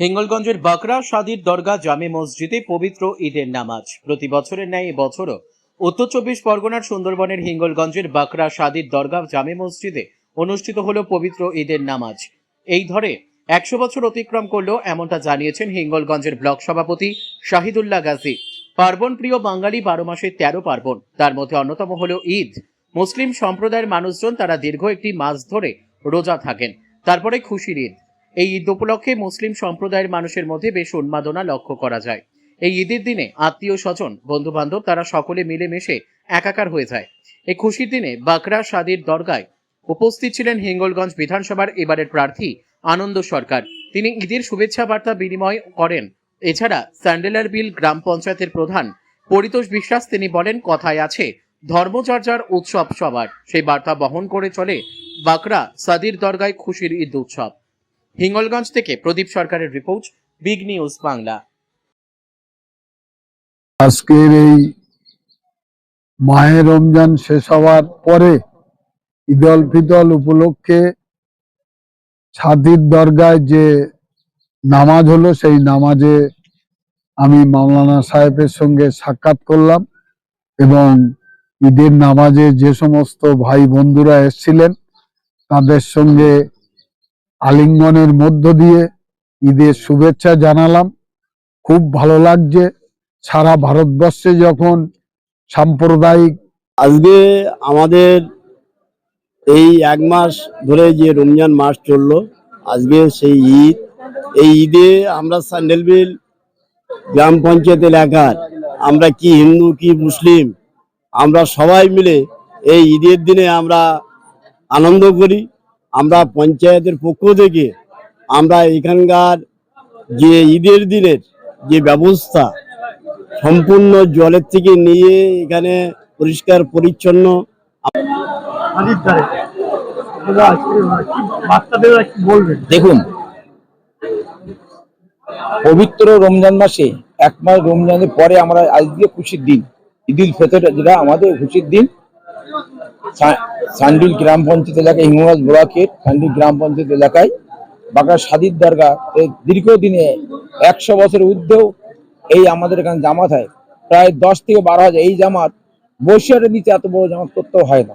হিঙ্গলগঞ্জের বাকরা সাদির দরগা জামে মসজিদে পবিত্র ঈদের নামাজ। প্রতি বছরের ন্যায় এবছরও উত্তর চব্বিশ পরগনার সুন্দরবনের হিঙ্গলগঞ্জের বাকরা সাদির দরগা জামে মসজিদে অনুষ্ঠিত হল পবিত্র ঈদের নামাজ। এই ধরে 100 বছর অতিক্রম করলো, এমনটা জানিয়েছেন হিঙ্গলগঞ্জের ব্লক সভাপতি শাহিদুল্লাহ গাজী। পার্বণ প্রিয় বাঙালি 12 মাসে 13 পার্বণ, তার মধ্যে অন্যতম হলো ঈদ। মুসলিম সম্প্রদায়ের মানুষজন তারা দীর্ঘ একটি মাস ধরে রোজা থাকেন, তারপরে খুশির ঈদ। এই ঈদ উপলক্ষে মুসলিম সম্প্রদায়ের মানুষের মধ্যে বেশ উন্মাদনা লক্ষ্য করা যায়। এই ঈদের দিনে আত্মীয় স্বজন, বন্ধু বান্ধব তারা সকলে মিলেমিশে একাকার হয়ে যায়। এই খুশির দিনে বাকরা সাদির দরগায় উপস্থিত ছিলেন হিঙ্গলগঞ্জ বিধানসভার এবারের প্রার্থী আনন্দ সরকার। তিনি ঈদের শুভেচ্ছা বার্তা বিনিময় করেন। এছাড়া স্যান্ডেলার বিল গ্রাম পঞ্চায়েতের প্রধান পরিতোষ বিশ্বাস, তিনি বলেন, কথায় আছে ধর্মচর্চার উৎসব সবার, সেই বার্তা বহন করে চলে বাকরা সাদির দরগায় খুশির ঈদ উৎসব। হিঙ্গলগঞ্জ থেকে প্রদীপ সরকারের রিপোর্ট, বিগ নিউজ বাংলা। আজকের এই মাহে রমজান শেষ হওয়ার পরে ঈদ উল ফিতর উপলক্ষে সাদির দরগায় যে নামাজ হলো, সেই নামাজে আমি মাওলানা সাহেবের সঙ্গে সাক্ষাৎ করলাম এবং ঈদের নামাজে যে সমস্ত ভাই বন্ধুরা এসেছিলেন তাদের সঙ্গে আলিঙ্গনের মধ্য দিয়ে ঈদের শুভেচ্ছা জানালাম। খুব ভালো লাগছে। সারা ভারতবর্ষে যখন সাম্প্রদায়িক আজকে আমাদের এই 1 মাস ধরে যে রমজান মাস চললো, আজকে সেই ঈদ। এই ঈদে আমরা স্যান্ডেলবিল গ্রাম পঞ্চায়েত এলাকার আমরা কি হিন্দু কি মুসলিম, আমরা সবাই মিলে এই ঈদের দিনে আমরা আনন্দ করি। আমরা পঞ্চায়েতের পক্ষ থেকে আমরা এখানকার যে ঈদের দিনের যে ব্যবস্থা, সম্পূর্ণ জলের থেকে নিয়ে এখানে পরিষ্কার পরিচ্ছন্ন। দেখুন, পবিত্র রমজান মাসে 1 মাস রমজানের পরে আমরা আজকে খুশির দিন, ঈদ উল ফিতর, যেটা আমাদের খুশির দিন। সান্ডিল গ্রাম পঞ্চায়েত এলাকায়, হিঙ্গলগঞ্জ ব্লকের সান্ডিল গ্রাম পঞ্চায়েত এলাকায় বাকরা সাদির দরগা দীর্ঘদিনে 100 বছরের ঊর্ধ্বেও এই আমাদের এখানে জামাত হয়। প্রায় 10 থেকে 12 হাজার। এই জামাত বসিরহাটের নিচে এত বড় জামাত করতেও হয় না।